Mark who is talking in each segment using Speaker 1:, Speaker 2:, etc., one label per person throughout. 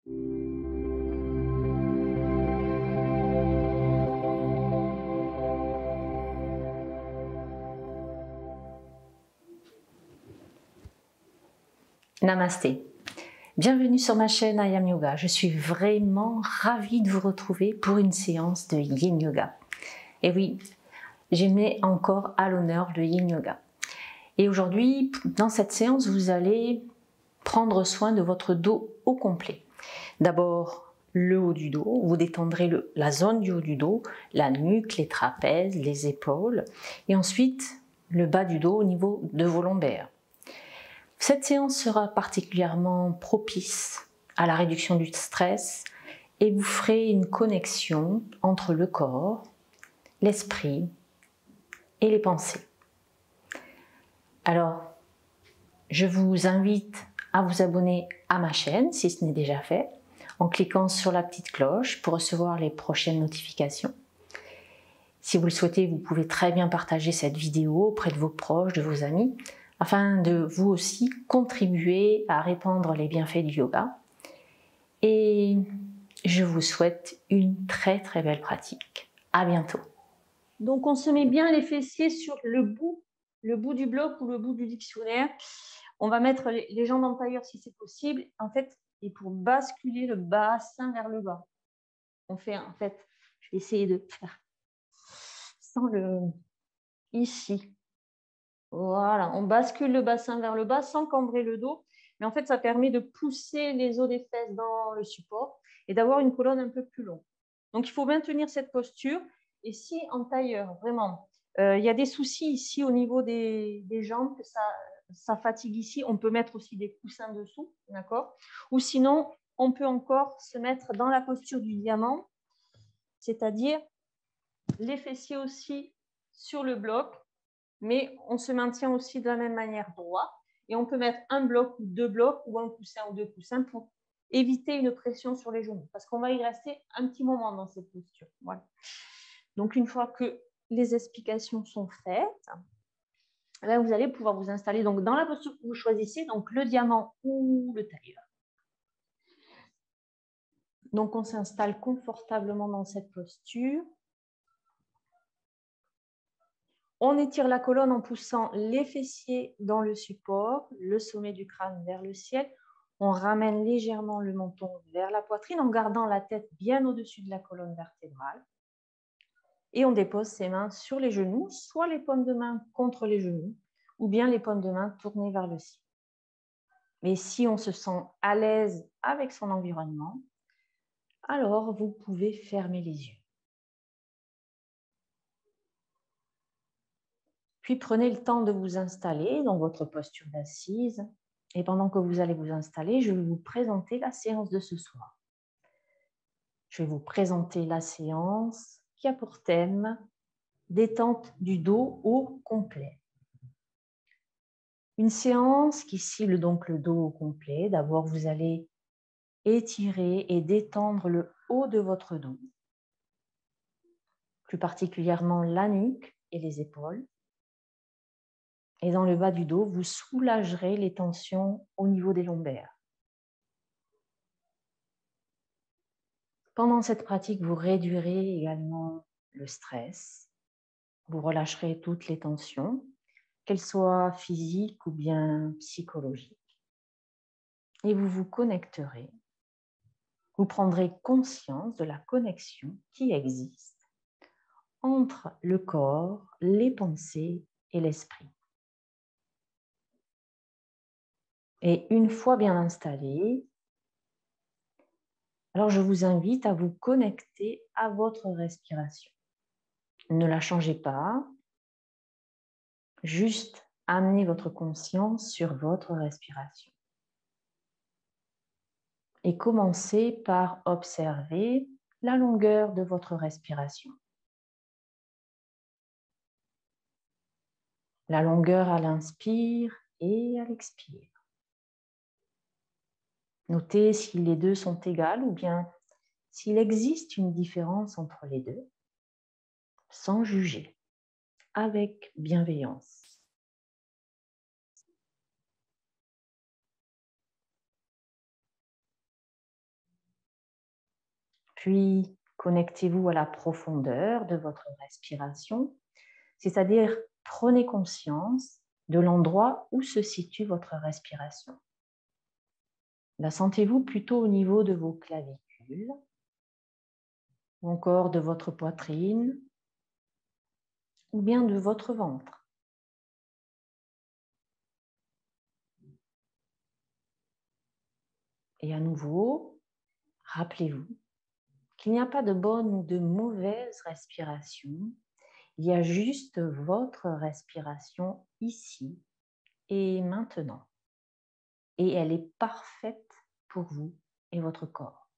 Speaker 1: Namasté. Bienvenue sur ma chaîne I Am Yoga. Je suis vraiment ravie de vous retrouver pour une séance de Yin Yoga. Et oui, je mets encore à l'honneur le Yin Yoga. Et aujourd'hui, dans cette séance, vous allez prendre soin de votre dos au complet. D'abord, le haut du dos. Vous détendrez la zone du haut du dos, la nuque, les trapèzes, les épaules. Et ensuite, le bas du dos au niveau de vos lombaires. Cette séance sera particulièrement propice à la réduction du stress et vous ferez une connexion entre le corps, l'esprit et les pensées. Alors, je vous invite à vous abonner à ma chaîne si ce n'est déjà fait, en cliquant sur la petite cloche pour recevoir les prochaines notifications. Si vous le souhaitez, vous pouvez très bien partager cette vidéo auprès de vos proches, de vos amis, afin de vous aussi contribuer à répandre les bienfaits du yoga. Et je vous souhaite une très très belle pratique. À bientôt.
Speaker 2: Donc on se met bien les fessiers sur le bout du bloc ou le bout du dictionnaire. On va mettre les jambes en tailleur si c'est possible. En fait, et pour basculer le bassin vers le bas. On fait, en fait, je vais essayer de faire sans le ici. Voilà, on bascule le bassin vers le bas sans cambrer le dos. Mais en fait, ça permet de pousser les os des fesses dans le support et d'avoir une colonne un peu plus longue. Donc, il faut maintenir cette posture. Et si en tailleur, vraiment, il y a des soucis ici au niveau des jambes, que ça fatigue ici, on peut mettre aussi des coussins dessous, d'accord? Ou sinon, on peut encore se mettre dans la posture du diamant, c'est-à-dire les fessiers aussi sur le bloc, mais on se maintient aussi de la même manière droit. Et on peut mettre un bloc ou deux blocs ou un coussin ou deux coussins pour éviter une pression sur les genoux. Parce qu'on va y rester un petit moment dans cette posture. Voilà. Donc, une fois que les explications sont faites, là, vous allez pouvoir vous installer donc, dans la posture que vous choisissez, donc le diamant ou le tailleur. Donc, on s'installe confortablement dans cette posture. On étire la colonne en poussant les fessiers dans le support, le sommet du crâne vers le ciel. On ramène légèrement le menton vers la poitrine en gardant la tête bien au-dessus de la colonne vertébrale. Et on dépose ses mains sur les genoux, soit les paumes de main contre les genoux, ou bien les paumes de main tournées vers le ciel. Mais si on se sent à l'aise avec son environnement, alors vous pouvez fermer les yeux. Puis prenez le temps de vous installer dans votre posture d'assise. Et pendant que vous allez vous installer, je vais vous présenter la séance de ce soir. Je vais vous présenter la séance qui a pour thème détente du dos au complet. Une séance qui cible donc le dos au complet. D'abord, vous allez étirer et détendre le haut de votre dos, plus particulièrement la nuque et les épaules. Et dans le bas du dos, vous soulagerez les tensions au niveau des lombaires. Pendant cette pratique, vous réduirez également le stress. Vous relâcherez toutes les tensions, qu'elles soient physiques ou bien psychologiques. Et vous vous connecterez. Vous prendrez conscience de la connexion qui existe entre le corps, les pensées et l'esprit. Et une fois bien installé, alors je vous invite à vous connecter à votre respiration. Ne la changez pas, juste amenez votre conscience sur votre respiration. Et commencez par observer la longueur de votre respiration. La longueur à l'inspire et à l'expire. Notez si les deux sont égales ou bien s'il existe une différence entre les deux, sans juger, avec bienveillance.
Speaker 1: Puis, connectez-vous à la profondeur de votre respiration, c'est-à-dire prenez conscience de l'endroit où se situe votre respiration. La sentez-vous plutôt au niveau de vos clavicules, ou encore de votre poitrine, ou bien de votre ventre? Et à nouveau, rappelez-vous qu'il n'y a pas de bonne ou de mauvaise respiration, il y a juste votre respiration ici et maintenant. Et elle est parfaite pour vous et votre corps.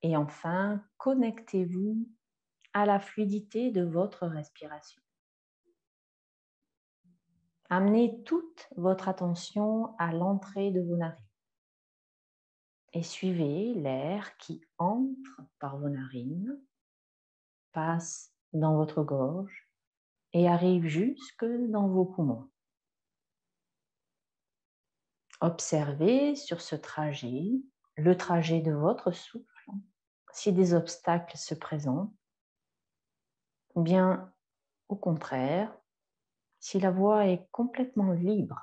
Speaker 1: Et enfin, connectez-vous à la fluidité de votre respiration. Amenez toute votre attention à l'entrée de vos narines et suivez l'air qui entre par vos narines, passe dans votre gorge et arrive jusque dans vos poumons. Observez sur ce trajet le trajet de votre souffle, si des obstacles se présentent, ou bien au contraire, si la voie est complètement libre.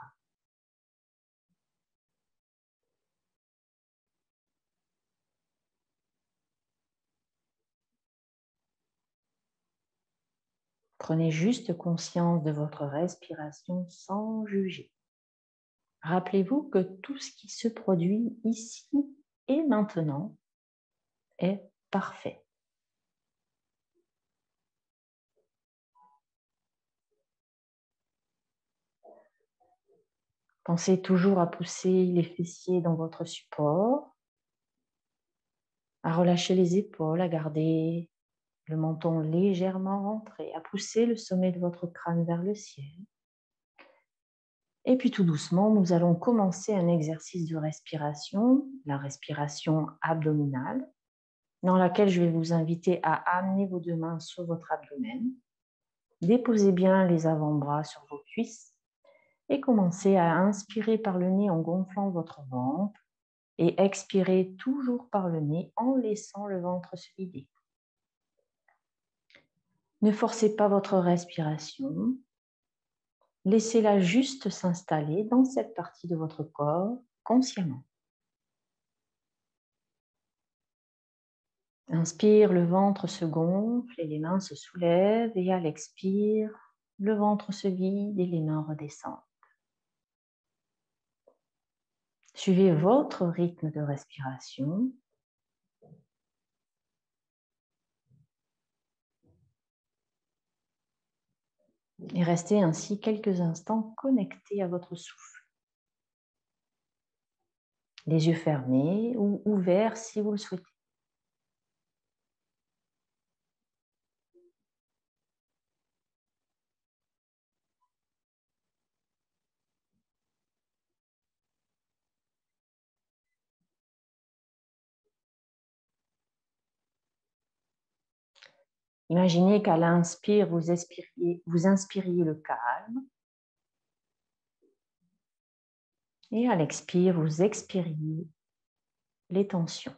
Speaker 1: Prenez juste conscience de votre respiration sans juger. Rappelez-vous que tout ce qui se produit ici et maintenant est parfait. Pensez toujours à pousser les fessiers dans votre support, à relâcher les épaules, à garder le menton légèrement rentré, à pousser le sommet de votre crâne vers le ciel. Et puis tout doucement, nous allons commencer un exercice de respiration, la respiration abdominale, dans laquelle je vais vous inviter à amener vos deux mains sur votre abdomen. Déposez bien les avant-bras sur vos cuisses et commencez à inspirer par le nez en gonflant votre ventre et expirez toujours par le nez en laissant le ventre se vider. Ne forcez pas votre respiration. Laissez-la juste s'installer dans cette partie de votre corps consciemment. Inspire, le ventre se gonfle et les mains se soulèvent et à l'expire, le ventre se vide et les mains redescendent. Suivez votre rythme de respiration. Et restez ainsi quelques instants connectés à votre souffle. Les yeux fermés ou ouverts si vous le souhaitez. Imaginez qu'à l'inspire, vous inspiriez le calme. Et à l'expire, vous expiriez les tensions.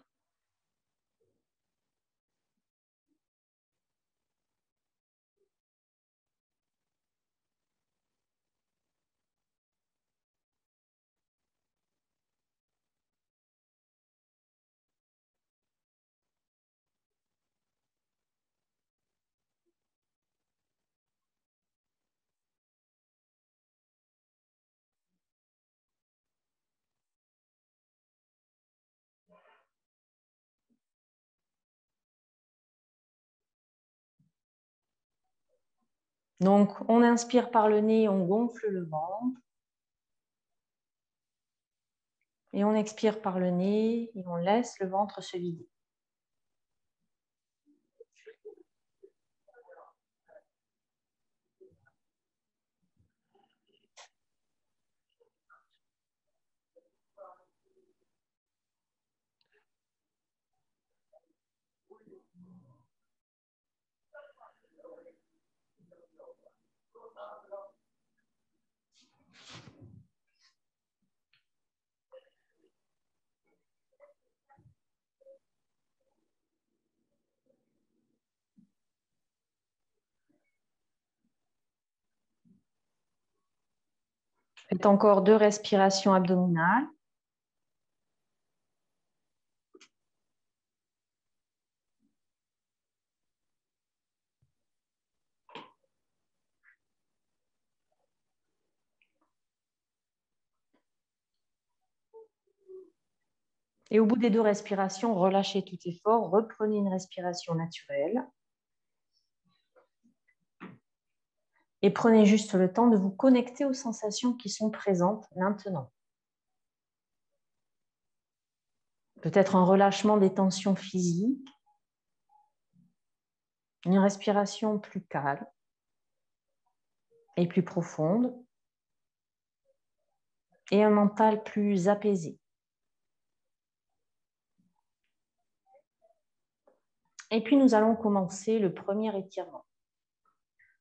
Speaker 1: Donc, on inspire par le nez, on gonfle le ventre. Et on expire par le nez et on laisse le ventre se vider. Faites encore 2 respirations abdominales. Et au bout des 2 respirations, relâchez tout effort, reprenez une respiration naturelle. Et prenez juste le temps de vous connecter aux sensations qui sont présentes maintenant. Peut-être un relâchement des tensions physiques, une respiration plus calme et plus profonde, et un mental plus apaisé. Et puis nous allons commencer le premier étirement.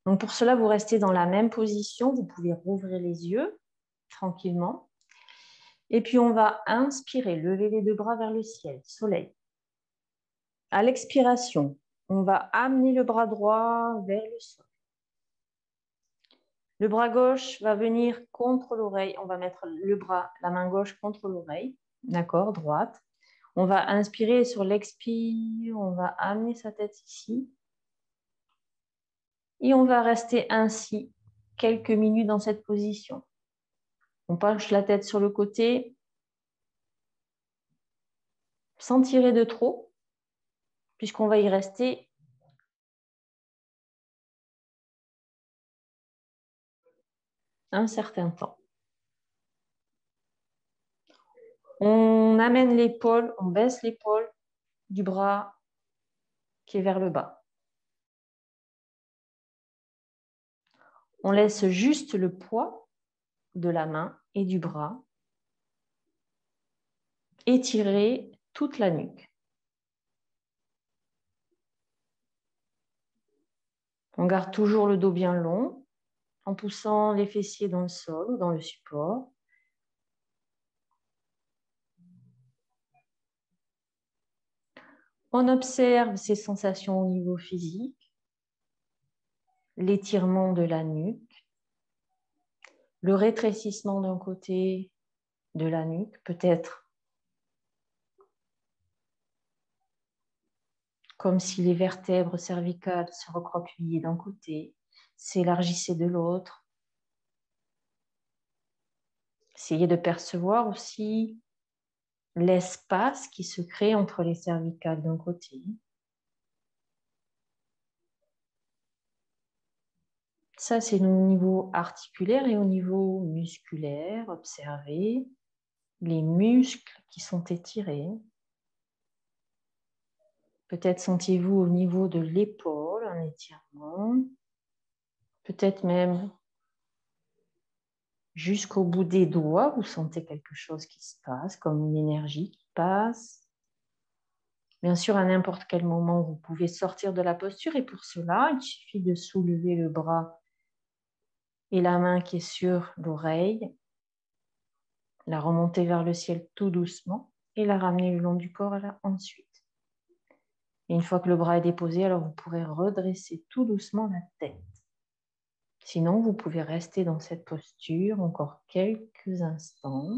Speaker 1: Donc pour cela, vous restez dans la même position, vous pouvez rouvrir les yeux tranquillement. Et puis on va inspirer, lever les 2 bras vers le ciel, soleil. À l'expiration, on va amener le bras droit vers le sol. Le bras gauche va venir contre l'oreille. On va mettre la main gauche contre l'oreille, d'accord, droite. On va inspirer sur l'expire, on va amener sa tête ici. Et on va rester ainsi quelques minutes dans cette position. On penche la tête sur le côté, sans tirer de trop, puisqu'on va y rester un certain temps. On amène l'épaule, on baisse l'épaule du bras qui est vers le bas. On laisse juste le poids de la main et du bras étirer toute la nuque. On garde toujours le dos bien long en poussant les fessiers dans le sol ou dans le support. On observe ces sensations au niveau physique, l'étirement de la nuque, le rétrécissement d'un côté de la nuque, peut-être comme si les vertèbres cervicales se recroquevillaient d'un côté, s'élargissaient de l'autre. Essayez de percevoir aussi l'espace qui se crée entre les cervicales d'un côté. Ça, c'est au niveau articulaire et au niveau musculaire. Observez les muscles qui sont étirés. Peut-être sentez-vous au niveau de l'épaule un étirement. Peut-être même jusqu'au bout des doigts, vous sentez quelque chose qui se passe, comme une énergie qui passe. Bien sûr, à n'importe quel moment, vous pouvez sortir de la posture et pour cela, il suffit de soulever le bras et la main qui est sur l'oreille, la remonter vers le ciel tout doucement et la ramener le long du corps ensuite. Et une fois que le bras est déposé, alors vous pourrez redresser tout doucement la tête. Sinon, vous pouvez rester dans cette posture encore quelques instants.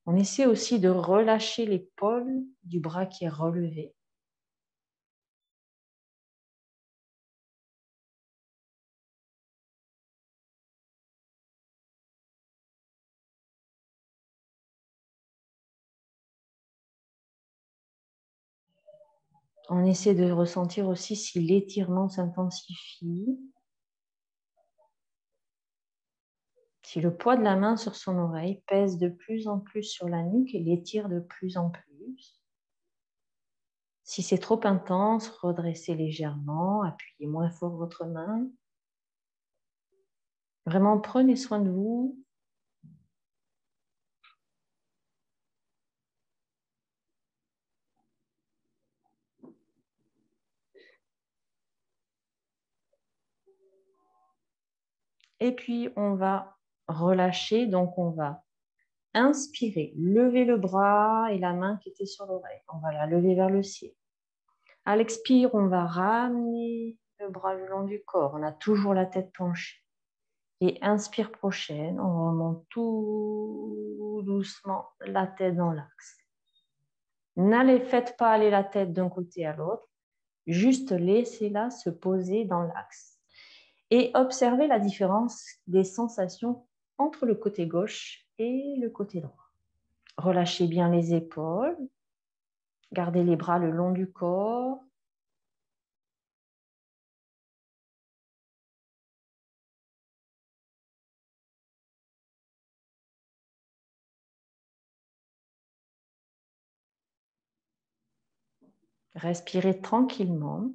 Speaker 1: On essaie aussi de relâcher l'épaule du bras qui est relevé. On essaie de ressentir aussi si l'étirement s'intensifie. Si le poids de la main sur son oreille pèse de plus en plus sur la nuque et l'étire de plus en plus. Si c'est trop intense, redressez légèrement, appuyez moins fort votre main. Vraiment, prenez soin de vous. Et puis, on va relâcher, donc on va inspirer, lever le bras et la main qui était sur l'oreille. On va la lever vers le ciel. À l'expire, on va ramener le bras le long du corps. On a toujours la tête penchée. Et inspire prochaine, on remonte tout doucement la tête dans l'axe. Faites pas aller la tête d'un côté à l'autre, juste laissez-la se poser dans l'axe. Et observez la différence des sensations entre le côté gauche et le côté droit. Relâchez bien les épaules, gardez les bras le long du corps. Respirez tranquillement.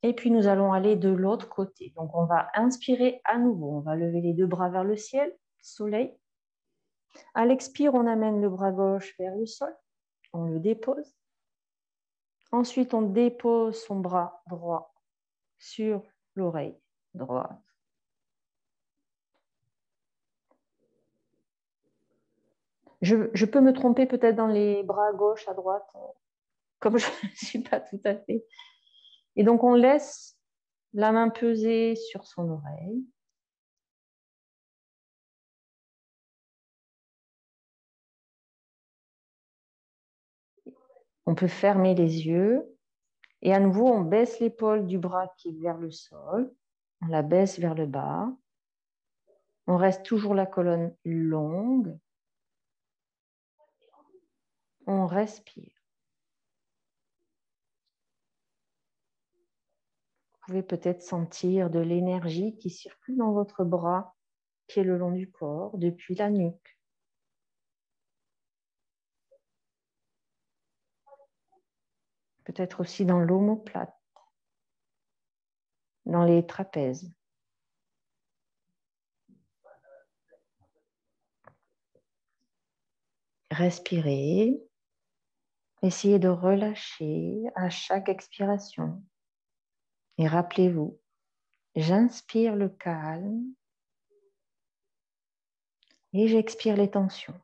Speaker 1: Et puis, nous allons aller de l'autre côté. Donc, on va inspirer à nouveau. On va lever les deux bras vers le ciel, soleil. À l'expire, on amène le bras gauche vers le sol. On le dépose. Ensuite, on dépose son bras droit sur l'oreille droite. Je peux me tromper peut-être dans les bras gauche à droite, comme je ne suis pas tout à fait. Et donc, on laisse la main peser sur son oreille. On peut fermer les yeux. Et à nouveau, on baisse l'épaule du bras qui est vers le sol. On la baisse vers le bas. On reste toujours la colonne longue. On respire. Vous pouvez peut-être sentir de l'énergie qui circule dans votre bras, qui est le long du corps, depuis la nuque. Peut-être aussi dans l'omoplate, dans les trapèzes. Respirez. Essayez de relâcher à chaque expiration. Et rappelez-vous, j'inspire le calme et j'expire les tensions.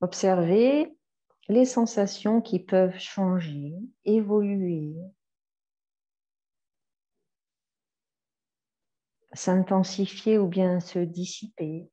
Speaker 1: Observez les sensations qui peuvent changer, évoluer, s'intensifier ou bien se dissiper.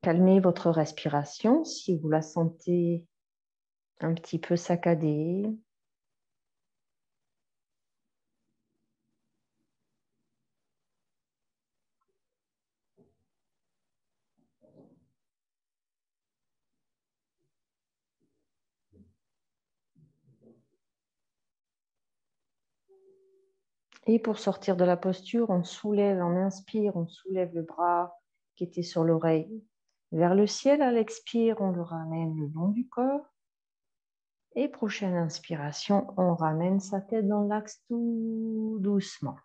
Speaker 1: Calmez votre respiration si vous la sentez un petit peu saccadée. Et pour sortir de la posture, on soulève, on inspire, on soulève le bras qui était sur l'oreille vers le ciel. À l'expire, on le ramène le long du corps. Et prochaine inspiration, on ramène sa tête dans l'axe tout doucement.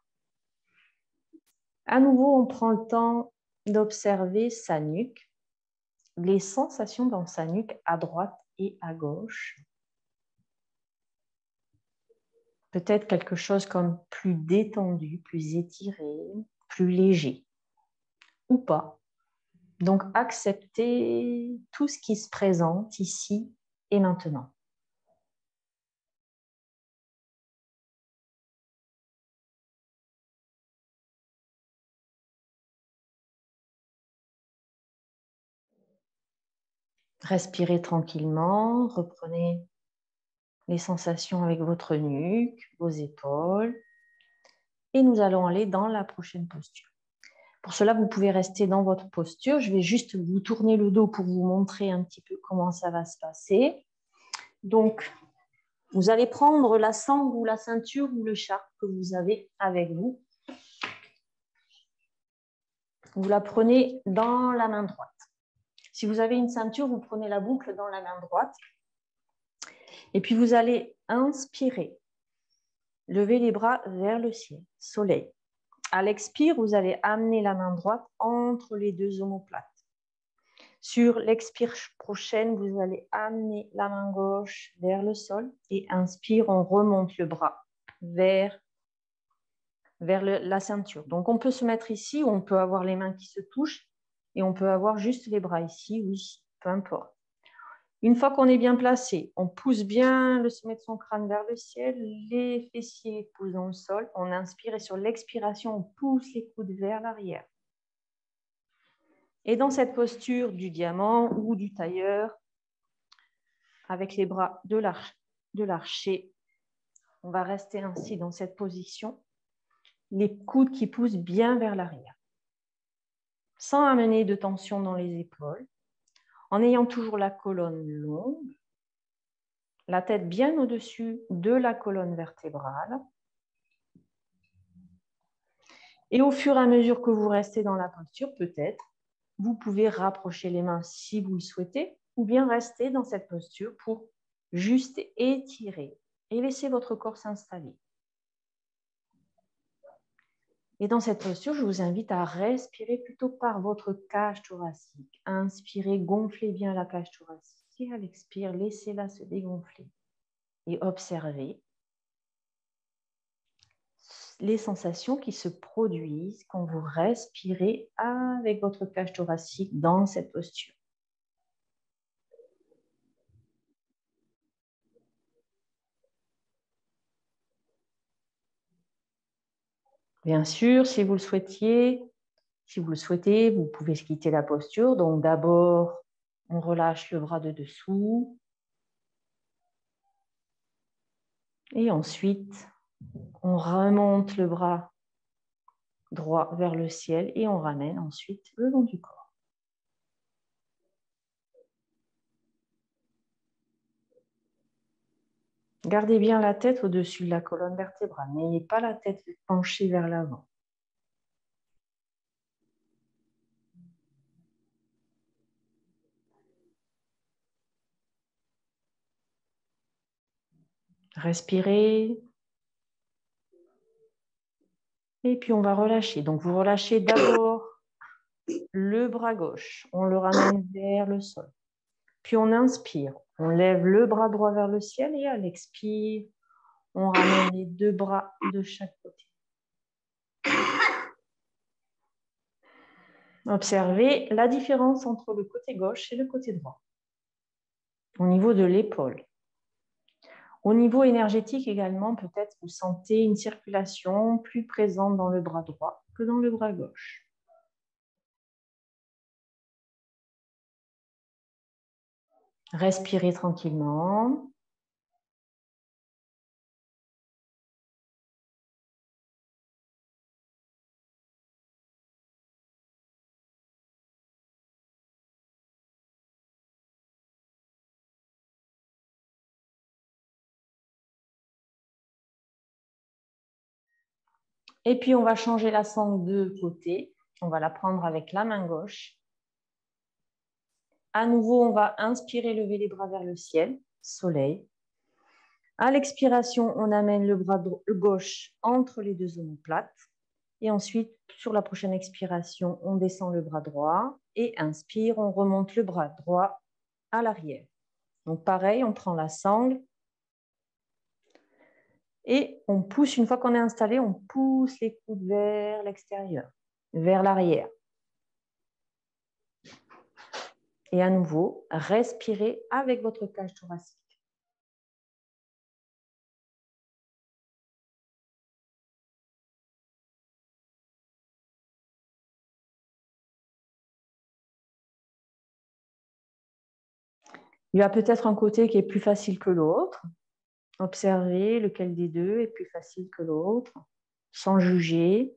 Speaker 1: À nouveau, on prend le temps d'observer sa nuque, les sensations dans sa nuque à droite et à gauche. Peut-être quelque chose comme plus détendu, plus étiré, plus léger, ou pas. Donc, acceptez tout ce qui se présente ici et maintenant. Respirez tranquillement, reprenez les sensations avec votre nuque, vos épaules. Et nous allons aller dans la prochaine posture. Pour cela, vous pouvez rester dans votre posture. Je vais juste vous tourner le dos pour vous montrer un petit peu comment ça va se passer. Donc, vous allez prendre la sangle ou la ceinture ou le charpe que vous avez avec vous.
Speaker 2: Vous la prenez dans la main droite. Si vous avez une ceinture, vous prenez la boucle dans la main droite. Et puis, vous allez inspirer. Levez les bras vers le ciel, soleil. À l'expire, vous allez amener la main droite entre les deux omoplates. Sur l'expire prochaine, vous allez amener la main gauche vers le sol et inspire, on remonte le bras vers la ceinture. Donc, on peut se mettre ici ou on peut avoir les mains qui se touchent et on peut avoir juste les bras ici ou ici, peu importe. Une fois qu'on est bien placé, on pousse bien le sommet de son crâne vers le ciel, les fessiers poussent dans le sol, on inspire et sur l'expiration, on pousse les coudes vers l'arrière. Et dans cette posture du diamant ou du tailleur, avec les bras de l'archer, on va rester ainsi dans cette position, les coudes qui poussent bien vers l'arrière, sans amener de tension dans les épaules, en ayant toujours la colonne longue, la tête bien au-dessus de la colonne vertébrale. Et au fur et à mesure que vous restez dans la posture, peut-être, vous pouvez rapprocher les mains si vous le souhaitez, ou bien rester dans cette posture pour juste étirer et laisser votre corps s'installer. Et dans cette posture, je vous invite à respirer plutôt par votre cage thoracique. Inspirez, gonflez bien la cage thoracique. Et à l'expire, laissez-la se dégonfler. Et observez les sensations qui se produisent quand vous respirez avec votre cage thoracique dans cette posture. Bien sûr, si vous le souhaitez, vous pouvez quitter la posture. Donc d'abord, on relâche le bras de dessous. Et ensuite, on remonte le bras droit vers le ciel et on ramène ensuite le long du corps. Gardez bien la tête au-dessus de la colonne vertébrale. N'ayez pas la tête penchée vers l'avant. Respirez. Et puis on va relâcher. Donc vous relâchez d'abord le bras gauche. On le ramène vers le sol. Puis on inspire. On lève le bras droit vers le ciel et à l'expire, on ramène les deux bras de chaque côté. Observez la différence entre le côté gauche et le côté droit. Au niveau de l'épaule. Au niveau énergétique également, peut-être vous sentez une circulation plus présente dans le bras droit que dans le bras gauche. Respirez tranquillement. Et puis, on va changer la sangle de côté. On va la prendre avec la main gauche. À nouveau, on va inspirer, lever les bras vers le ciel, soleil. À l'expiration, on amène le bras gauche entre les deux omoplates. Et ensuite, sur la prochaine expiration, on descend le bras droit. Et inspire, on remonte le bras droit à l'arrière. Donc pareil, on prend la sangle. Et on pousse, une fois qu'on est installé, on pousse les coudes vers l'extérieur, vers l'arrière. Et à nouveau, respirez avec votre cage thoracique. Il y a peut-être un côté qui est plus facile que l'autre. Observez lequel des deux est plus facile que l'autre, sans juger.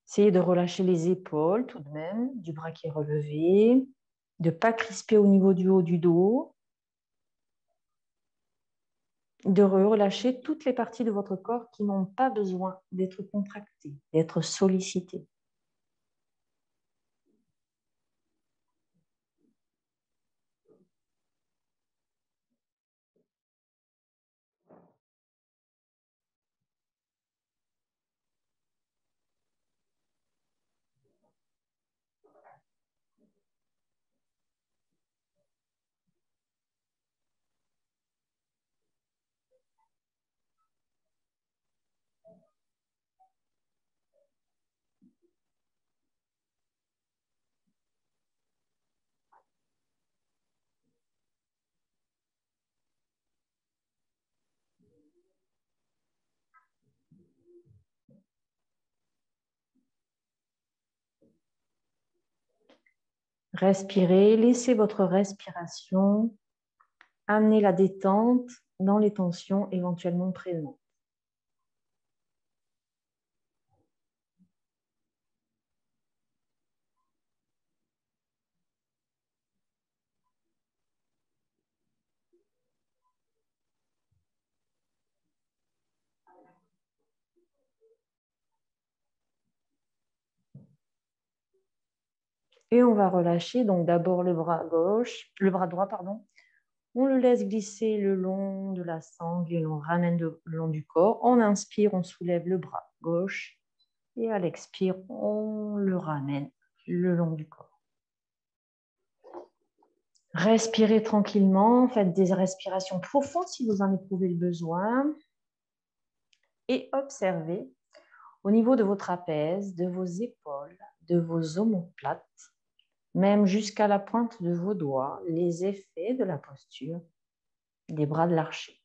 Speaker 2: Essayez de relâcher les épaules tout de même, du bras qui est relevé, de ne pas crisper au niveau du haut du dos, de relâcher toutes les parties de votre corps qui n'ont pas besoin d'être contractées, d'être sollicitées. Respirez, laissez votre respiration amener la détente dans les tensions éventuellement présentes. Et on va relâcher donc d'abord le bras gauche, le bras droit, pardon. On le laisse glisser le long de la sangle et on ramène le long du corps. On inspire, on soulève le bras gauche et à l'expire, on le ramène le long du corps. Respirez tranquillement, faites des respirations profondes si vous en éprouvez le besoin et observez au niveau de vos trapèzes, de vos épaules, de vos omoplates, même jusqu'à la pointe de vos doigts, les effets de la posture des bras de l'archer.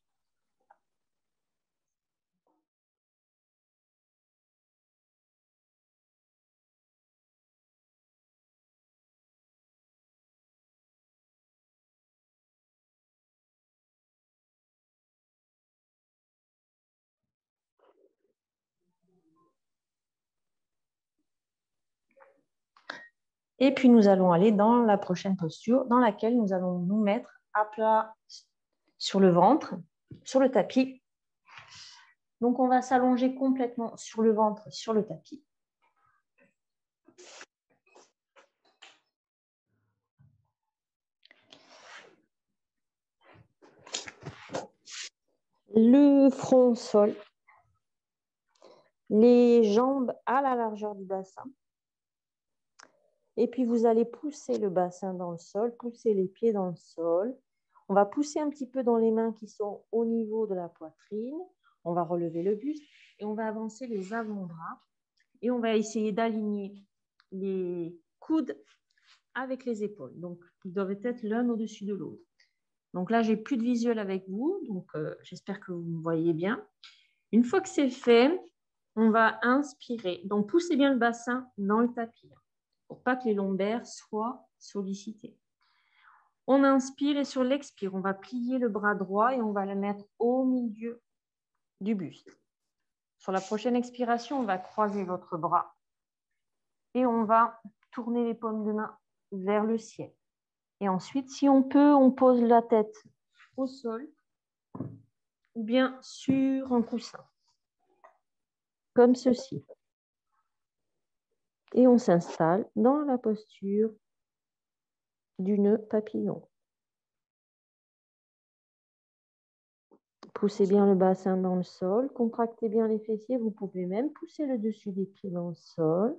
Speaker 2: Et puis nous allons aller dans la prochaine posture dans laquelle nous allons nous mettre à plat sur le ventre, sur le tapis. Donc on va s'allonger complètement sur le ventre, sur le tapis. Le front au sol, les jambes à la largeur du bassin. Et puis vous allez pousser le bassin dans le sol, pousser les pieds dans le sol. On va pousser un petit peu dans les mains qui sont au niveau de la poitrine. On va relever le buste et on va avancer les avant-bras. Et on va essayer d'aligner les coudes avec les épaules. Donc, ils doivent être l'un au-dessus de l'autre. Donc là, j'ai plus de visuel avec vous. Donc, j'espère que vous me voyez bien. Une fois que c'est fait, on va inspirer. Donc, poussez bien le bassin dans le tapis pour pas que les lombaires soient sollicités. On inspire et sur l'expire, on va plier le bras droit et on va le mettre au milieu du buste. Sur la prochaine expiration, on va croiser votre bras et on va tourner les paumes de main vers le ciel. Et ensuite, si on peut, on pose la tête au sol ou bien sur un coussin, comme ceci. Et on s'installe dans la posture du nœud papillon. Poussez bien le bassin dans le sol, contractez bien les fessiers. Vous pouvez même pousser le dessus des pieds dans le sol.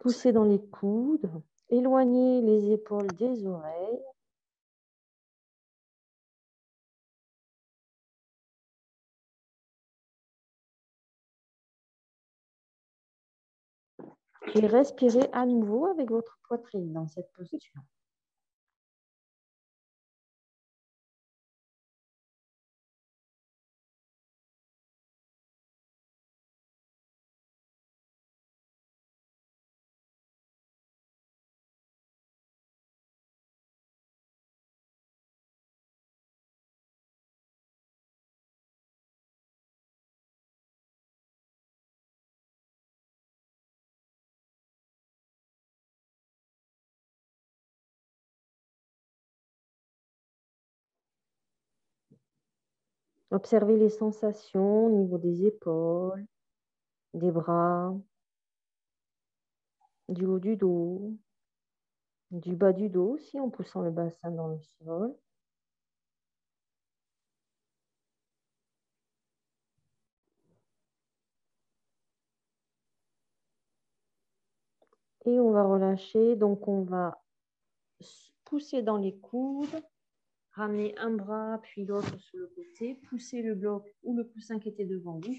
Speaker 2: Poussez dans les coudes. Éloignez les épaules des oreilles. Et respirez à nouveau avec votre poitrine dans cette posture. Observez les sensations au niveau des épaules, des bras, du haut du dos, du bas du dos aussi en poussant le bassin dans le sol. Et on va relâcher, donc on va pousser dans les coudes, ramener un bras puis l'autre sur le côté, pousser le bloc ou le coussin qui était devant vous,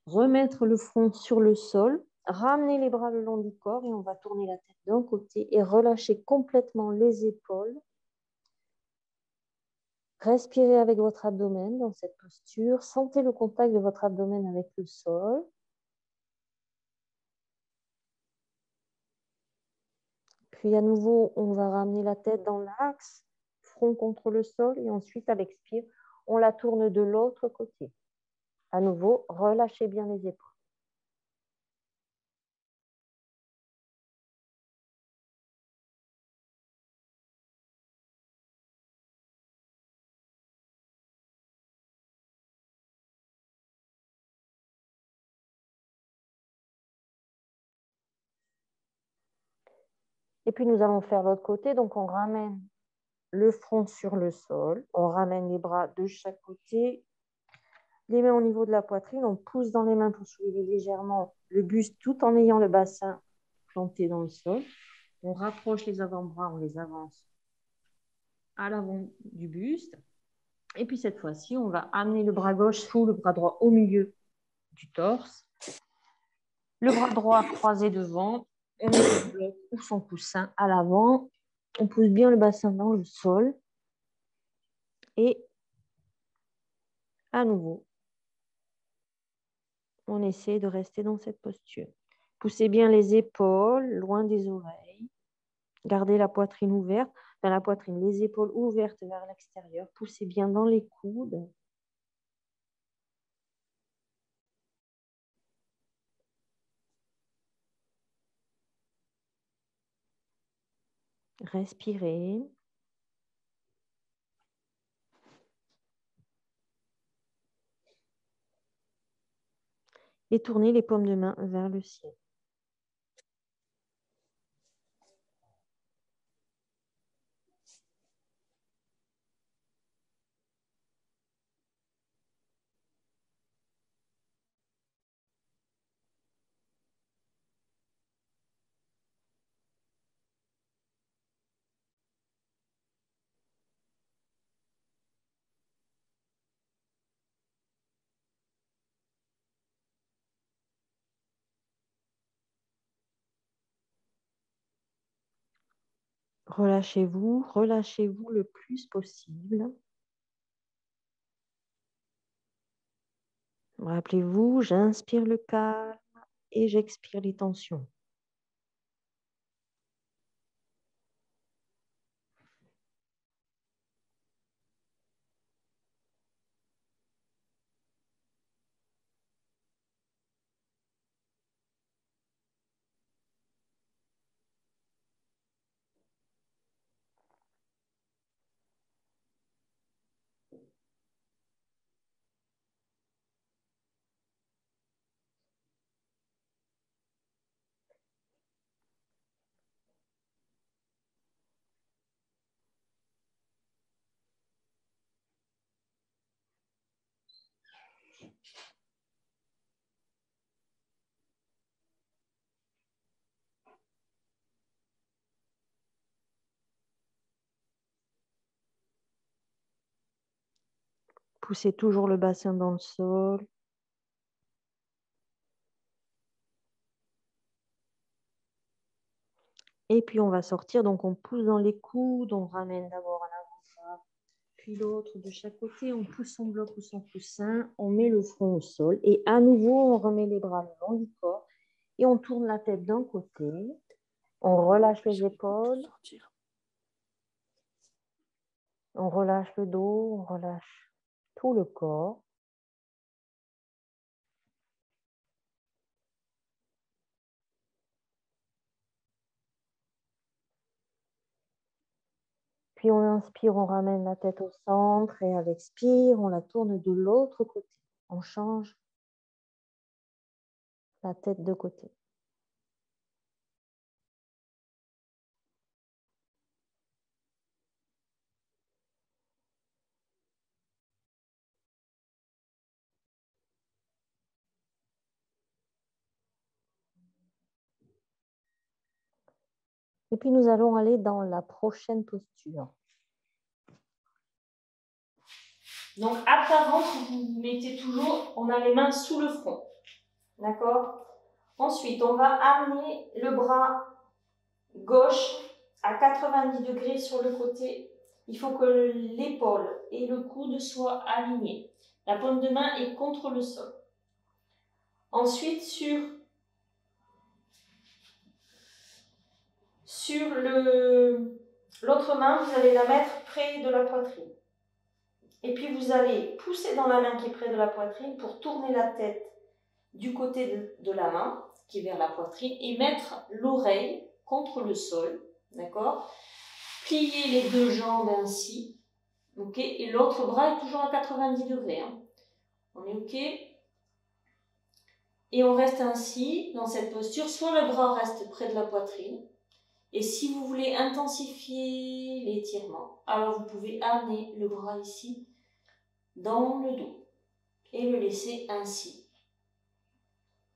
Speaker 2: remettre le front sur le sol, ramener les bras le long du corps et on va tourner la tête d'un côté et relâcher complètement les épaules. Respirez avec votre abdomen dans cette posture. Sentez le contact de votre abdomen avec le sol. Puis à nouveau, on va ramener la tête dans l'axe, front contre le sol et ensuite à l'expire, on la tourne de l'autre côté. À nouveau, relâchez bien les épaules. Et puis nous allons faire l'autre côté, donc on ramène le front sur le sol, on ramène les bras de chaque côté, les mains au niveau de la poitrine, on pousse dans les mains pour soulever légèrement le buste tout en ayant le bassin planté dans le sol. On rapproche les avant-bras, on les avance à l'avant du buste. Et puis cette fois-ci, on va amener le bras gauche sous le bras droit au milieu du torse. Le bras droit croisé devant, on met le bloc ou son coussin à l'avant. On pousse bien le bassin dans le sol. Et à nouveau, on essaie de rester dans cette posture. Poussez bien les épaules loin des oreilles. Gardez la poitrine ouverte, la poitrine, les épaules ouvertes vers l'extérieur. Poussez bien dans les coudes. Respirez. Et tournez les paumes de main vers le ciel. Relâchez-vous le plus possible. Rappelez-vous, j'inspire le calme et j'expire les tensions. Poussez toujours le bassin dans le sol. Et puis on va sortir, donc on pousse dans les coudes, on ramène d'abord un avant-bras, puis l'autre de chaque côté, on pousse son bloc ou son coussin, on met le front au sol et à nouveau on remet les bras le long du corps et on tourne la tête d'un côté, on relâche les épaules, on relâche le dos, on relâche tout le corps. puis on inspire, on ramène la tête au centre et à l'expire, on la tourne de l'autre côté. On change la tête de côté. Et puis nous allons aller dans la prochaine posture.
Speaker 1: Donc à plat ventre, vous mettez toujours, on a les mains sous le front. D'accord? Ensuite, on va amener le bras gauche à 90 degrés sur le côté. Il faut que l'épaule et le coude soient alignés. La paume de main est contre le sol. Ensuite, sur l'autre main, vous allez la mettre près de la poitrine. Et puis vous allez pousser dans la main qui est près de la poitrine pour tourner la tête du côté de la main, qui est vers la poitrine, et mettre l'oreille contre le sol, d'accord? Plier les deux jambes ainsi, ok? Et l'autre bras est toujours à 90 degrés, hein. On est ok? Et on reste ainsi, dans cette posture, soit le bras reste près de la poitrine, et si vous voulez intensifier l'étirement, alors vous pouvez amener le bras ici, dans le dos, et le laisser ainsi.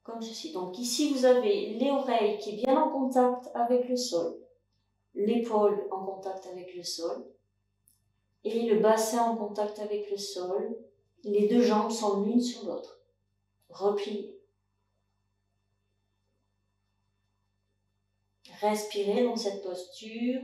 Speaker 1: Comme ceci. Donc ici, vous avez les oreilles qui est bien en contact avec le sol, l'épaule en contact avec le sol, et le bassin en contact avec le sol. Les deux jambes sont l'une sur l'autre. Repliez. Respirez dans cette posture.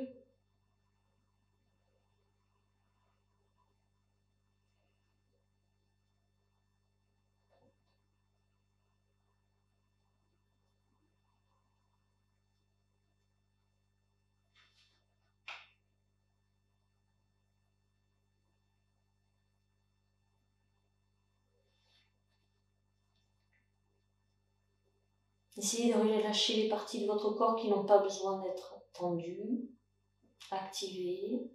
Speaker 1: Essayez de relâcher les parties de votre corps qui n'ont pas besoin d'être tendues, activées.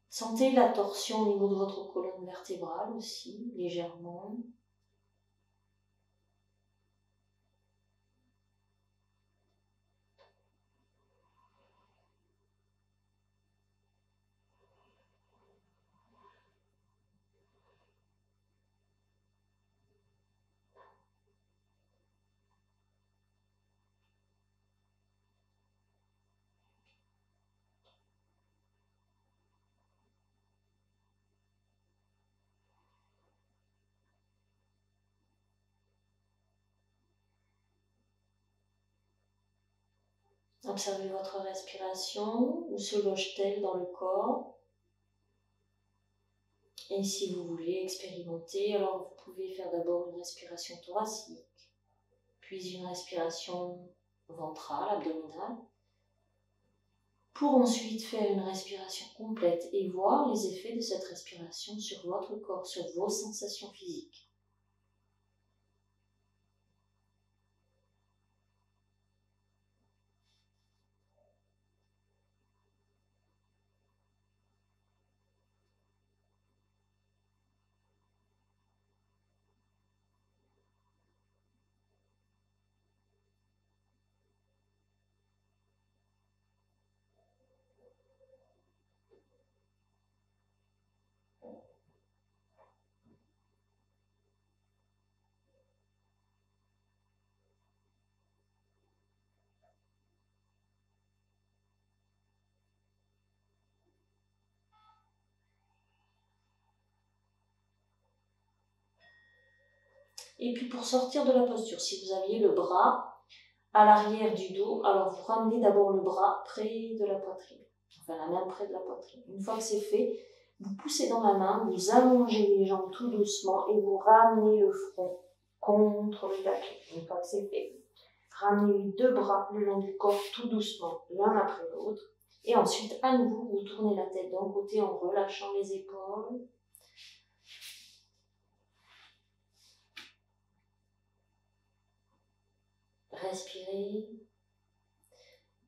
Speaker 1: Sentez la torsion au niveau de votre colonne vertébrale aussi, légèrement. Observez votre respiration, où se loge-t-elle dans le corps? Et si vous voulez expérimenter, alors vous pouvez faire d'abord une respiration thoracique, puis une respiration ventrale, abdominale, pour ensuite faire une respiration complète et voir les effets de cette respiration sur votre corps, sur vos sensations physiques. Et puis pour sortir de la posture, si vous aviez le bras à l'arrière du dos, alors vous ramenez d'abord le bras près de la poitrine, enfin la main près de la poitrine. Une fois que c'est fait, vous poussez dans la main, vous allongez les jambes tout doucement et vous ramenez le front contre le tapis. Une fois que c'est fait, ramenez les deux bras le long du corps tout doucement, l'un après l'autre. Et ensuite, à nouveau, vous tournez la tête d'un côté en relâchant les épaules. Respirez.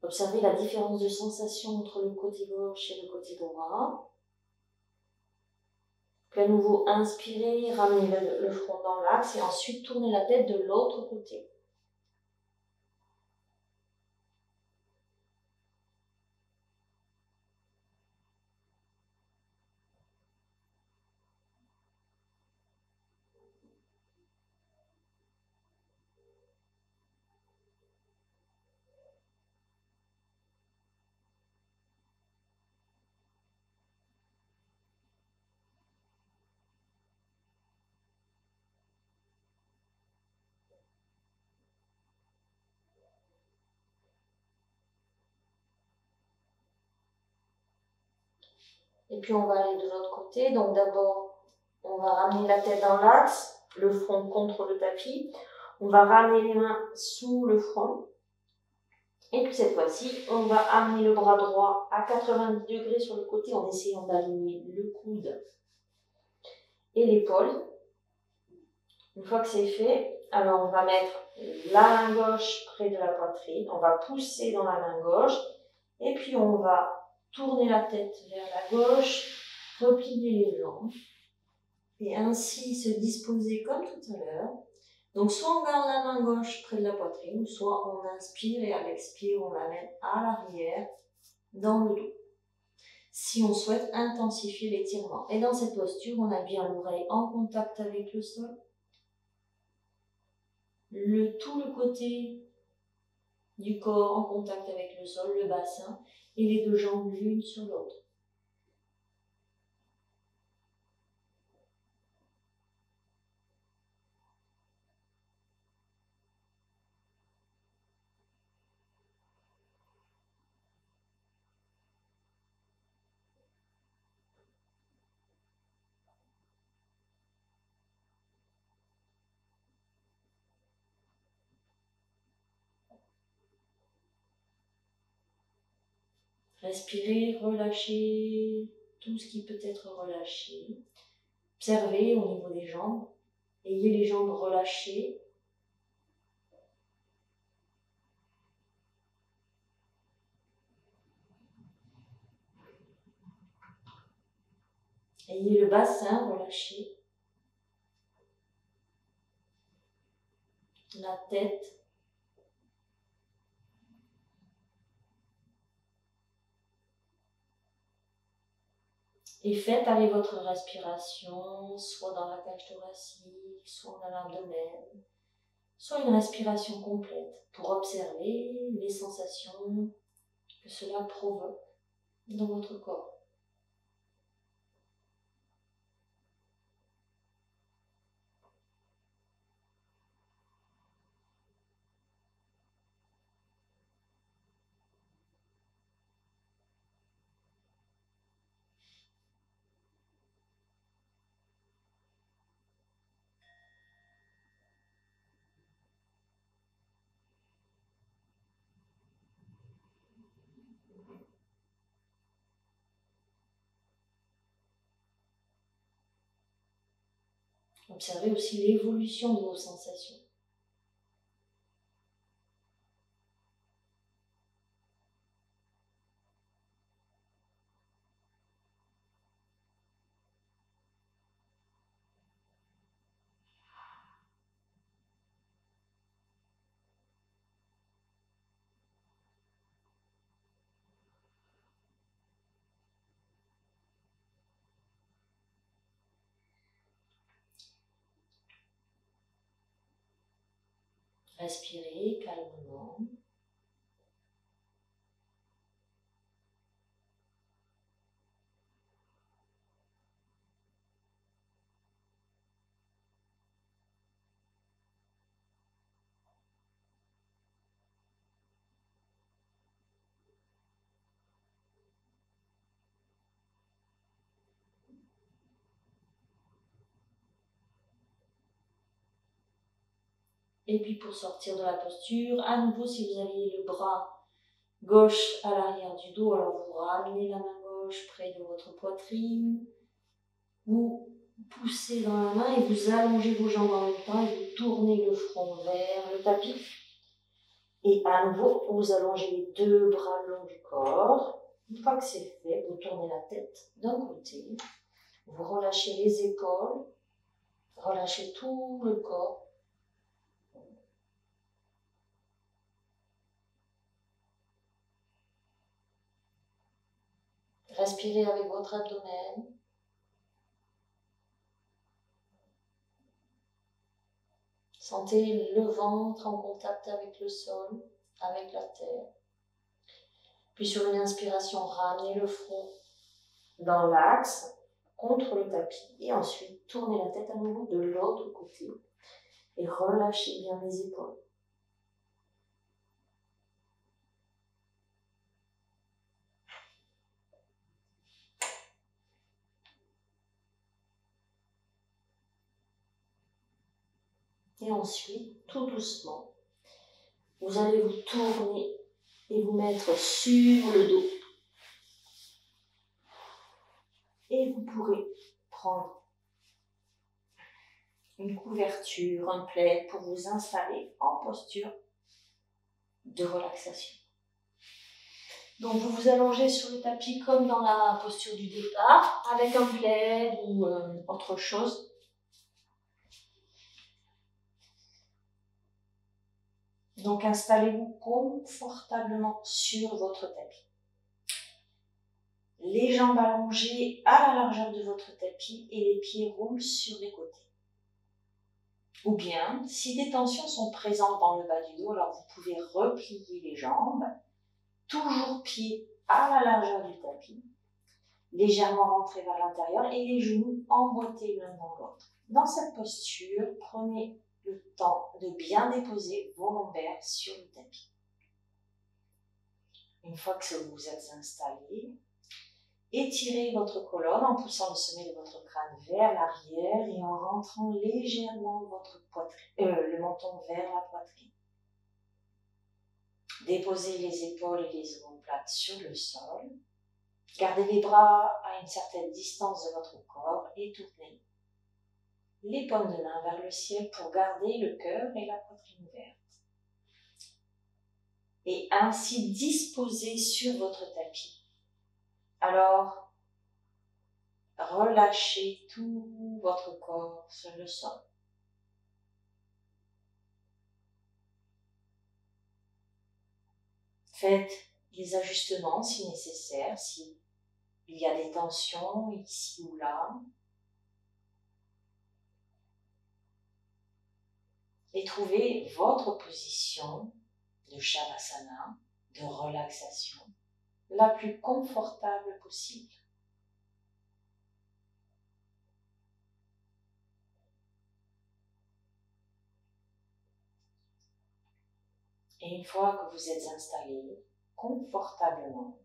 Speaker 1: Observez la différence de sensation entre le côté gauche et le côté droit. Puis à nouveau, inspirez, ramenez le front dans l'axe et ensuite tournez la tête de l'autre côté. Et puis on va aller de l'autre côté. Donc d'abord, on va ramener la tête dans l'axe, le front contre le tapis. On va ramener les mains sous le front. Et puis cette fois-ci, on va amener le bras droit à 90 degrés sur le côté en essayant d'aligner le coude et l'épaule. Une fois que c'est fait, alors on va mettre la main gauche près de la poitrine. On va pousser dans la main gauche. Et puis on va tourner la tête vers la gauche, replier les jambes et ainsi se disposer comme tout à l'heure. Donc soit on garde la main gauche près de la poitrine, soit on inspire et à l'expire on l'amène à l'arrière dans le dos. Si on souhaite intensifier l'étirement. Et dans cette posture, on a bien l'oreille en contact avec le sol. Tout le côté du corps en contact avec le sol, le bassin, et les deux jambes l'une sur l'autre. Respirez, relâchez tout ce qui peut être relâché. Observez au niveau des jambes. Ayez les jambes relâchées. Ayez le bassin relâché. La tête. Et faites aller votre respiration, soit dans la cage thoracique, soit dans l'abdomen, soit une respiration complète pour observer les sensations que cela provoque dans votre corps. Observez aussi l'évolution de vos sensations. Respirez calmement. Et puis pour sortir de la posture, à nouveau si vous avez le bras gauche à l'arrière du dos, alors vous ramenez la main gauche près de votre poitrine, vous poussez dans la main et vous allongez vos jambes en même temps et vous tournez le front vers le tapis. Et à nouveau, vous allongez les deux bras le long du corps. Une fois que c'est fait, vous tournez la tête d'un côté. Vous relâchez les épaules. Relâchez tout le corps. Respirez avec votre abdomen. Sentez le ventre en contact avec le sol, avec la terre. Puis sur une inspiration, ramenez le front dans l'axe, contre le tapis. Et ensuite, tournez la tête à nouveau de l'autre côté. Et relâchez bien les épaules. Et ensuite, tout doucement, vous allez vous tourner et vous mettre sur le dos. Et vous pourrez prendre une couverture, un plaid pour vous installer en posture de relaxation. Donc vous vous allongez sur le tapis comme dans la posture du départ, avec un plaid ou autre chose. Donc installez-vous confortablement sur votre tapis. Les jambes allongées à la largeur de votre tapis et les pieds roulent sur les côtés. Ou bien, si des tensions sont présentes dans le bas du dos, alors vous pouvez replier les jambes, toujours pieds à la largeur du tapis, légèrement rentrés vers l'intérieur et les genoux emboîtés l'un dans l'autre. Dans cette posture, prenez le temps de bien déposer vos lombaires sur le tapis. Une fois que vous êtes installé, étirez votre colonne en poussant le sommet de votre crâne vers l'arrière et en rentrant légèrement votre le menton vers la poitrine. Déposez les épaules et les omoplates sur le sol. Gardez les bras à une certaine distance de votre corps et tournez les paumes de main vers le ciel pour garder le cœur et la poitrine ouverte. Et ainsi disposé sur votre tapis. Alors, relâchez tout votre corps sur le sol. Faites des ajustements si nécessaire, s'il y a des tensions ici ou là. Et trouvez votre position de Shavasana, de relaxation, la plus confortable possible. Et une fois que vous êtes installé confortablement,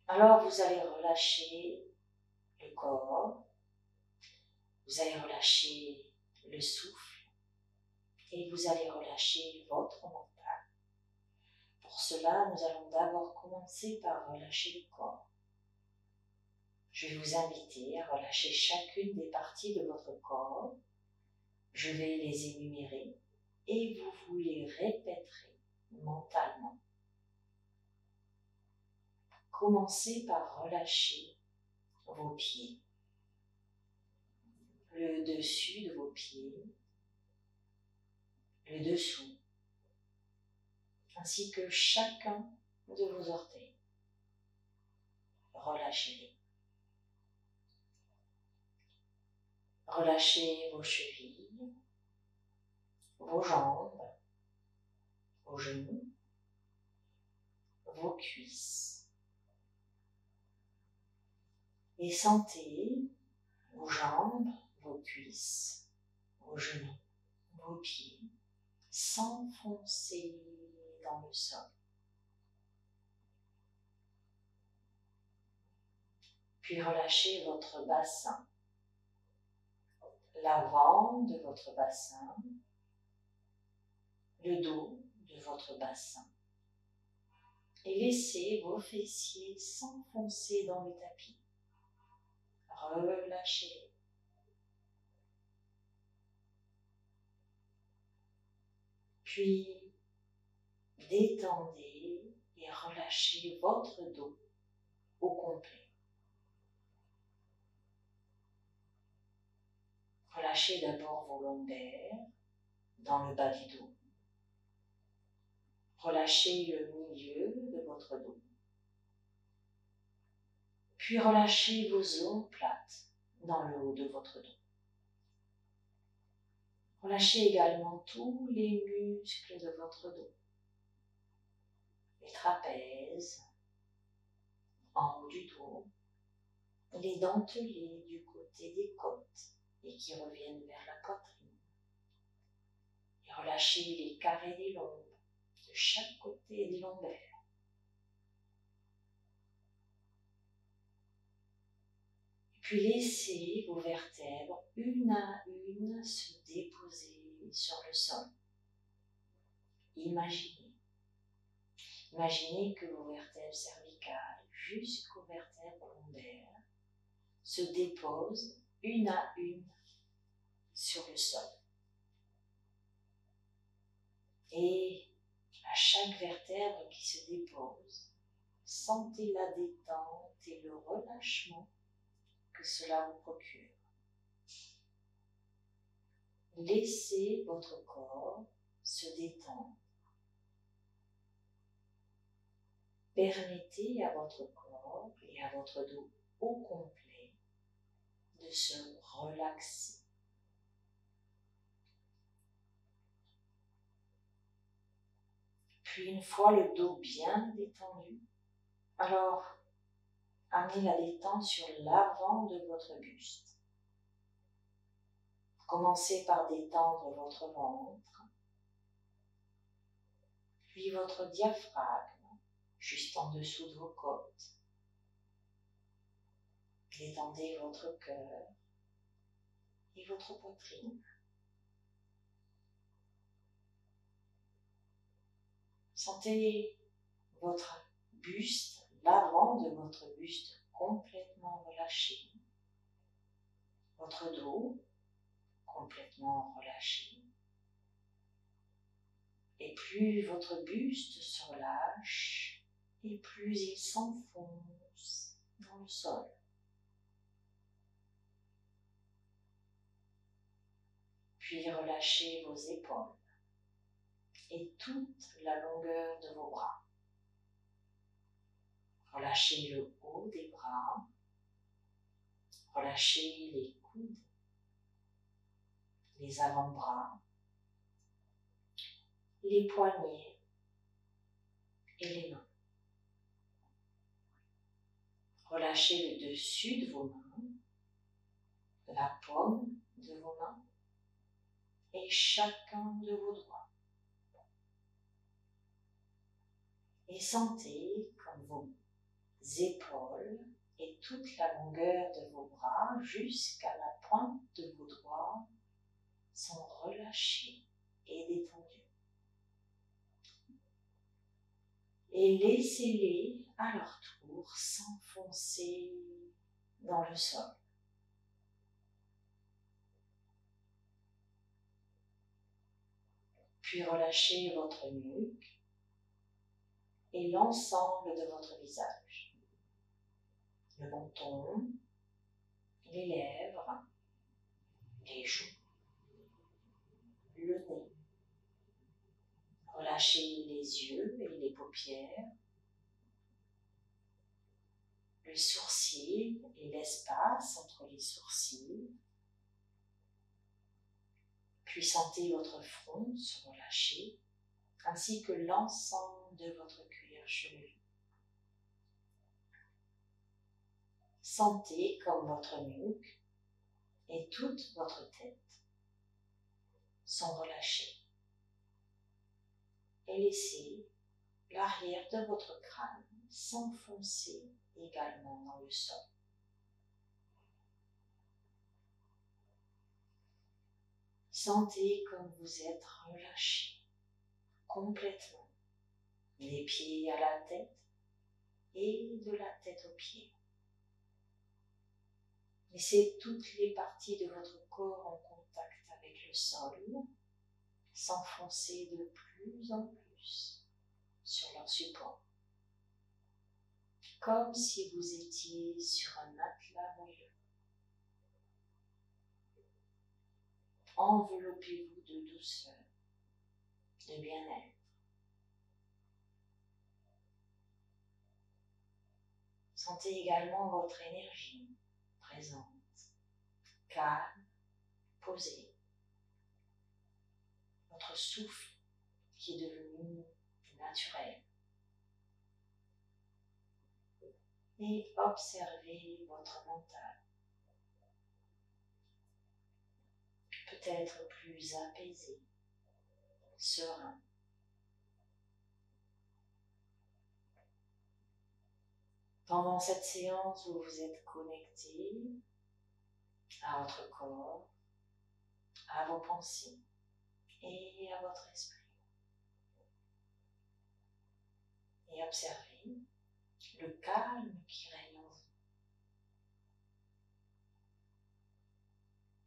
Speaker 1: alors vous allez relâcher le corps, vous allez relâcher le souffle et vous allez relâcher votre mental. Pour cela, nous allons d'abord commencer par relâcher le corps. Je vais vous inviter à relâcher chacune des parties de votre corps. Je vais les énumérer et vous les répéterez mentalement. Commencez par relâcher vos pieds, le dessus de vos pieds, le dessous, ainsi que chacun de vos orteils. Relâchez-les. Relâchez vos chevilles, vos jambes, vos genoux, vos cuisses. Et sentez vos jambes, vos cuisses, vos genoux, vos pieds s'enfoncer dans le sol. Puis relâchez votre bassin, l'avant de votre bassin, le dos de votre bassin. Et laissez vos fessiers s'enfoncer dans le tapis. Relâchez-les. Puis détendez et relâchez votre dos au complet. Relâchez d'abord vos lombaires dans le bas du dos. Relâchez le milieu de votre dos. Puis relâchez vos omoplates dans le haut de votre dos. Relâchez également tous les muscles de votre dos. Les trapèzes, en haut du dos, les dentelés du côté des côtes et qui reviennent vers la poitrine. Et relâchez les carrés des lombes de chaque côté des lombaires. Puis laissez vos vertèbres une à une se déposer sur le sol. Imaginez que vos vertèbres cervicales jusqu'aux vertèbres lombaires se déposent une à une sur le sol. Et à chaque vertèbre qui se dépose, sentez la détente et le relâchement que cela vous procure. Laissez votre corps se détendre. Permettez à votre corps et à votre dos au complet de se relaxer. Puis une fois le dos bien détendu, alors amenez la détente sur l'avant de votre buste. Commencez par détendre votre ventre, puis votre diaphragme, juste en dessous de vos côtes. Détendez votre cœur et votre poitrine. Sentez votre buste, l'avant de votre buste complètement relâché. Votre dos complètement relâché. Et plus votre buste se relâche, et plus il s'enfonce dans le sol. Puis relâchez vos épaules et toute la longueur de vos bras. Relâchez le haut des bras, relâchez les coudes, les avant-bras, les poignets et les mains. Relâchez le dessus de vos mains, la paume de vos mains et chacun de vos doigts. Et sentez comme vos épaules et toute la longueur de vos bras jusqu'à la pointe de vos doigts sont relâchés et détendus. Et laissez-les à leur tour s'enfoncer dans le sol. Puis relâchez votre nuque et l'ensemble de votre visage. Le menton, les lèvres, les joues, le nez. Relâchez les yeux et les paupières, le sourcil et l'espace entre les sourcils. Puis sentez votre front se relâcher, ainsi que l'ensemble de votre cuir chevelu. Sentez comme votre nuque et toute votre tête sont relâchées. Et laissez l'arrière de votre crâne s'enfoncer également dans le sol. Sentez comme vous êtes relâché complètement, des pieds à la tête et de la tête aux pieds. Laissez toutes les parties de votre corps en contact avec le sol s'enfoncer de plus en plus support, comme si vous étiez sur un matelas moelleux. Enveloppez-vous de douceur, de bien-être. Sentez également votre énergie présente, calme, posée. Votre souffle qui est devenu naturel. Et observez votre mental. Peut-être plus apaisé, serein. Pendant cette séance, vous vous êtes connecté à votre corps, à vos pensées et à votre esprit. Et observez le calme qui règne en vous.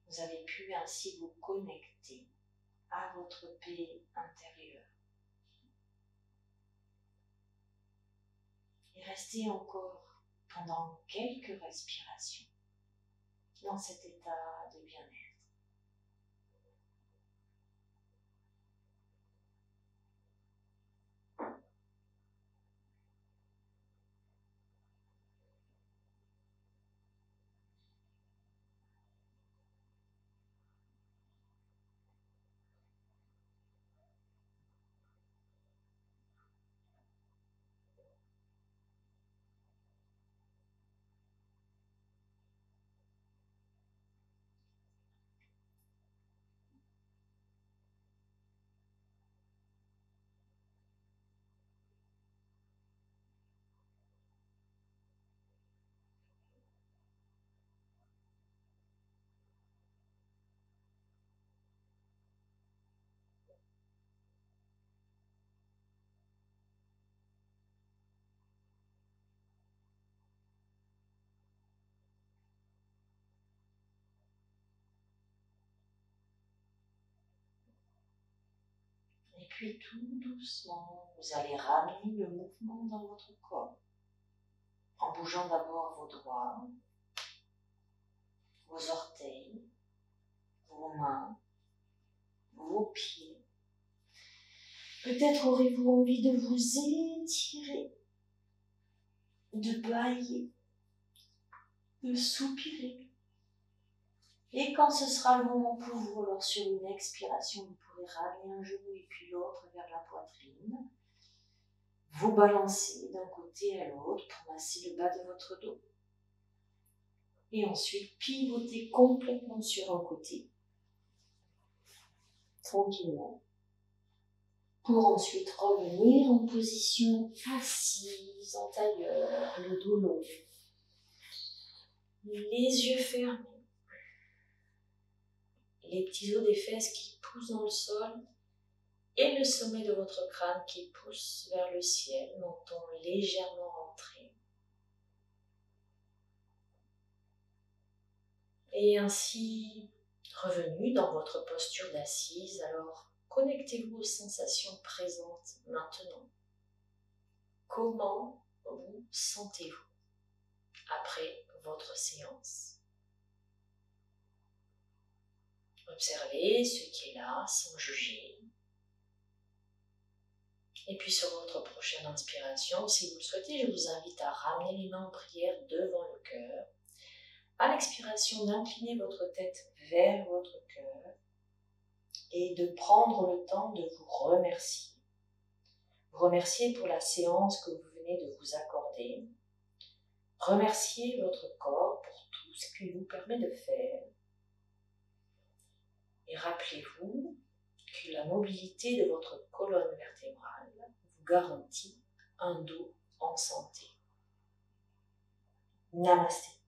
Speaker 1: Vous avez pu ainsi vous connecter à votre paix intérieure. Et restez encore pendant quelques respirations dans cet état de bien-être. Et puis tout doucement, vous allez ramener le mouvement dans votre corps en bougeant d'abord vos doigts, vos orteils, vos mains, vos pieds. Peut-être aurez-vous envie de vous étirer, de bâiller, de soupirer. Et quand ce sera le moment pour vous, alors sur une expiration, vous pourrez ramener un genou et puis l'autre vers la poitrine. Vous balancez d'un côté à l'autre pour masser le bas de votre dos. Et ensuite, pivotez complètement sur un côté, tranquillement, pour ensuite revenir en position assise, en tailleur, le dos long, les yeux fermés, les petits os des fesses qui poussent dans le sol et le sommet de votre crâne qui pousse vers le ciel, menton légèrement rentré. Et ainsi, revenu dans votre posture d'assise, alors connectez-vous aux sensations présentes maintenant. Comment vous sentez-vous après votre séance? Observez ce qui est là sans juger. Et puis sur votre prochaine inspiration, si vous le souhaitez, je vous invite à ramener les mains en prière devant le cœur. À l'expiration, d'incliner votre tête vers votre cœur et de prendre le temps de vous remercier. Vous remercier pour la séance que vous venez de vous accorder. Remerciez votre corps pour tout ce qu'il vous permet de faire. Et rappelez-vous que la mobilité de votre colonne vertébrale vous garantit un dos en santé. Namasté.